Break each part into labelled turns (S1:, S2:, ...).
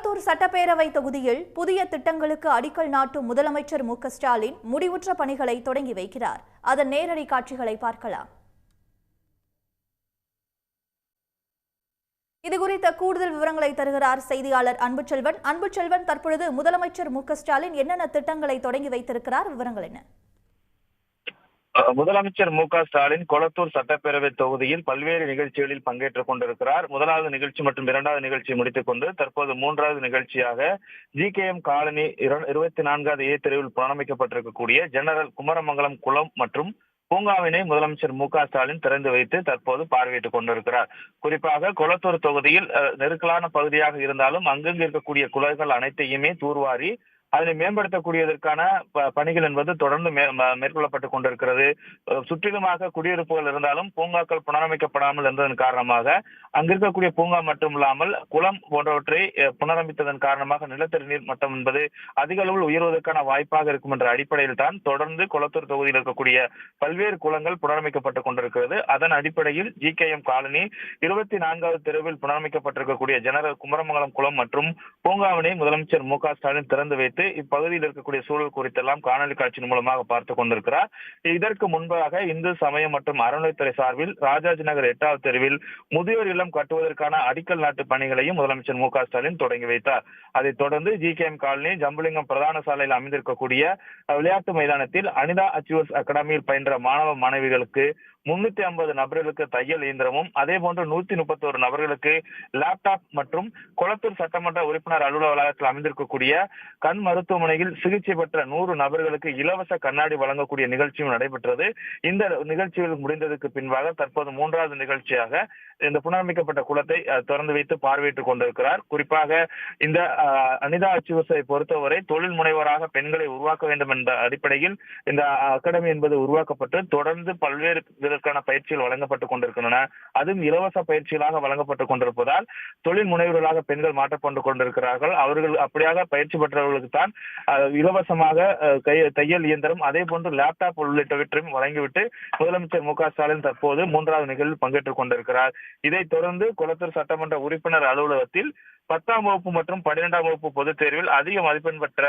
S1: கொளத்தூர் சட்டப்பேரவை தொகுதியில் புதிய திட்டங்களுக்கு அடிக்கல் நாட்டும் முதலமைச்சர் மு.க.ஸ்டாலின் முடிவுற்ற பணிகளை தொடங்கி வைக்கிறார். அதன் நேரடி காட்சிகளை பார்க்கலாம். இதுகுறித்த கூடுதல் விவரங்களை தருகிறார் செய்தியாளர் அன்புச்செல்வன். அன்புச்செல்வன், தற்பொழுது முதலமைச்சர் மு.க.ஸ்டாலின் என்னென்ன திட்டங்களை தொடங்கி வைத்திருக்கிறார்? விவரங்கள் என்ன?
S2: முதலமைச்சர் மு.க.ஸ்டாலின் கொளத்தூர் சட்டப்பேரவை தொகுதியில் பல்வேறு நிகழ்ச்சிகளில் பங்கேற்றுக் கொண்டிருக்கிறார். முதலாவது நிகழ்ச்சி மற்றும் இரண்டாவது நிகழ்ச்சியை முடித்துக் கொண்டு தற்போது மூன்றாவது நிகழ்ச்சியாக ஜிகேஎம் காலனி 24வது ஏ தெருவில் புனரமைக்கப்பட்டிருக்கக்கூடிய ஜெனரல் குமரமங்கலம் குளம் மற்றும் பூங்காவினை முதலமைச்சர் மு.க.ஸ்டாலின் திறந்து வைத்து தற்போது பார்வையிட்டுக் கொண்டிருக்கிறார். குறிப்பாக கொளத்தூர் தொகுதியில் நெருக்கலான பகுதியாக இருந்தாலும் அங்கங்கு இருக்கக்கூடிய குளங்கள் அனைத்தையுமே தூர்வாரி அதனை மேம்படுத்தக்கூடியதற்கான பணிகள் என்பது தொடர்ந்து மேற்கொள்ளப்பட்டுக் கொண்டிருக்கிறது. சுற்றிலுமாக குடியிருப்புகள் இருந்தாலும் பூங்காக்கள் புனரமைக்கப்படாமல் இருந்ததன் காரணமாக அங்கிருக்கக்கூடிய பூங்கா மட்டுமில்லாமல் குளம் போன்றவற்றை புனரமைத்ததன் காரணமாக நிலத்தடி நீர் மட்டம் என்பது அதிக அளவில் உயர்வதற்கான வாய்ப்பாக இருக்கும் என்ற அடிப்படையில் தான் தொடர்ந்து கொளத்தூர் தொகுதியில் இருக்கக்கூடிய பல்வேறு குளங்கள் புனரமைக்கப்பட்டுக் கொண்டிருக்கிறது. அதன் அடிப்படையில் ஜிகேஎம் காலனி 24வது தெருவில் புனரமைக்கப்பட்டிருக்கக்கூடிய ஜெனரல் குமரமங்கலம் குளம் மற்றும் பூங்காவினை முதலமைச்சர் மு.க.ஸ்டாலின் திறந்து வைத்து இப்பகுதியில் இருக்கக்கூடிய சூழல் குறித்தெல்லாம் காணொலி காட்சியின் மூலமாக பார்த்துக் கொண்டிருக்கிறார். இதற்கு முன்பாக இந்து சமயம் மற்றும் அறநிலையத்துறை சார்பில் ராஜாஜி நகர் 8வது தெருவில் முதியோர் இல்லம் கட்டுவதற்கான அடிக்கல் நாட்டு பணிகளையும் முதலமைச்சர் மு.க.ஸ்டாலின் தொடங்கி வைத்தார். அதைத் தொடர்ந்து ஜிகேஎம் காலனி ஜம்புலிங்கம் பிரதான சாலையில் அமைந்திருக்கக்கூடிய விளையாட்டு மைதானத்தில் அனிதா அச்சீவர்ஸ் அகாடமியில் பயின்ற மாணவ மாணவிகளுக்கு 350 நபர்களுக்கு தையல் இயந்திரமும் அதே போன்று 131 நபர்களுக்கு லேப்டாப் மற்றும் கொளத்தூர் சட்டமன்ற உறுப்பினர் அலுவலக வளாகத்தில் அமைந்திருக்கக்கூடிய கண் மருத்துவமனையில் சிகிச்சை பெற்ற 100 நபர்களுக்கு இலவச கண்ணாடி வழங்கக்கூடிய நிகழ்ச்சியும் நடைபெற்றது. இந்த நிகழ்ச்சிகள் முடிந்ததற்கு பின்பாக தற்போது மூன்றாவது நிகழ்ச்சியாக இந்த புனரமைக்கப்பட்ட குளத்தை திறந்து வைத்து பார்வையிட்டுக் கொண்டிருக்கிறார். குறிப்பாக இந்த அனிதா அச்சீவர்ஸை பொறுத்தவரை தொழில் முனைவராக பெண்களை உருவாக்க வேண்டும் என்ற அடிப்படையில் இந்த அகாடமி என்பது உருவாக்கப்பட்டு தொடர்ந்து பல்வேறு பயிற்சிகள் வழங்கப்பட்டுக் கொண்டிருக்கின்றன. அதுவும் இலவச பயிற்சிகளாக வழங்கப்பட்டுக் கொண்டிருப்பதால் தொழில் முனைவர்களாக பெண்கள் மாற்றப்பட்டுக் கொண்டிருக்கிறார்கள். அவர்கள் அப்படியாக பயிற்சி பெற்றவர்களுக்கு தான் இலவசமாக தையல் இயந்திரம் அதே போன்று லேப்டாப் உள்ளிட்டவற்றையும் வழங்கிவிட்டு முதலமைச்சர் மு.க.ஸ்டாலின் தற்போது மூன்றாவது நிகழ்வில் பங்கேற்றுக் கொண்டிருக்கிறார். இதைத் தொடர்ந்து கொளத்தூர் சட்டமன்ற உறுப்பினர் அலுவலகத்தில் 10ஆம் வகுப்பு மற்றும் 12ஆம் வகுப்பு பொதுத் தேர்வில் அதிக மதிப்பெண் பெற்ற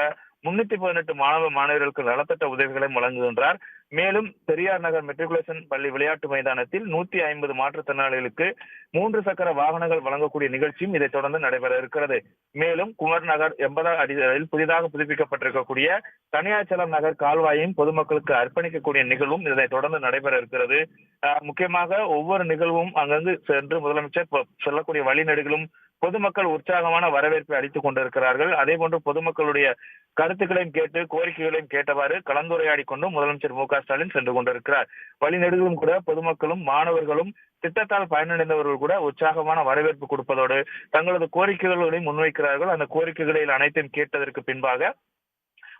S2: 318 மாணவ மாணவர்களுக்கு நலத்திட்ட உதவிகளை வழங்குகின்றார். மேலும் பெரியார் நகர் மெட்ரிகுலேஷன் பள்ளி விளையாட்டு மைதானத்தில் 150 மாற்றுத்திறனாளிகளுக்கு 3 சக்கர வாகனங்கள் வழங்கக்கூடிய நிகழ்ச்சியும் இதைத் தொடர்ந்து நடைபெற இருக்கிறது. மேலும் குமர் நகர் 80 அடியில் புதிதாக புதுப்பிக்கப்பட்டிருக்கக்கூடிய தனியாச்சலம் நகர் கால்வாயையும் பொதுமக்களுக்கு அர்ப்பணிக்கக்கூடிய நிகழ்வும் இதனை தொடர்ந்து நடைபெற இருக்கிறது. முக்கியமாக ஒவ்வொரு நிகழ்வும் அங்கங்கு சென்று முதலமைச்சர் சொல்லக்கூடிய வழிநெடுகளும் பொதுமக்கள் உற்சாகமான வரவேற்பை அளித்துக் கொண்டிருக்கிறார்கள். அதே போன்று பொதுமக்களுடைய கருத்துக்களையும் கேட்டு கோரிக்கைகளையும் கேட்டவாறு கலந்துரையாடி கொண்டும் முதலமைச்சர் மு.க.ஸ்டாலின் சென்று கொண்டிருக்கிறார். வழிநெடுகளும் கூட பொதுமக்களும் மாணவர்களும் திட்டத்தால் பயனடைந்தவர்கள் கூட உற்சாகமான வரவேற்பு கொடுப்பதோடு தங்களது கோரிக்கைகளையும் முன்வைக்கிறார்கள். அந்த கோரிக்கைகளில் அனைத்தையும் கேட்டதற்கு பின்பாக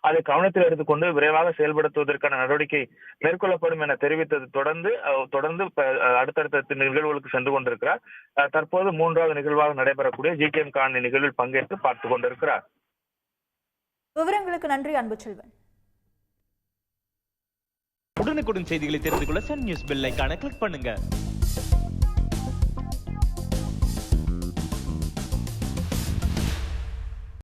S2: அதை கவனத்தில் எடுத்துக்கொண்டு விரைவாக செயல்படுத்துவதற்கான நடவடிக்கை மேற்கொள்ளப்படும் என தெரிவித்தது தொடர்ந்து அடுத்தடுத்த நிகழ்வுகளுக்கு சென்று கொண்டிருக்கிறார். தற்போது மூன்றாவது நிகழ்வாக நடைபெறக்கூடிய ஜிகேஎம் காலனி நிகழ்வில் பங்கேற்று பார்த்துக் கொண்டிருக்கிறார்.
S1: விவரங்களுக்கு நன்றி அன்புச்செல்வன்.
S3: உடனுக்குடன் செய்திகளை தெரிந்து கொள்ள சன் நியூஸ் பெல் ஐகானை கிளிக் பண்ணுங்க.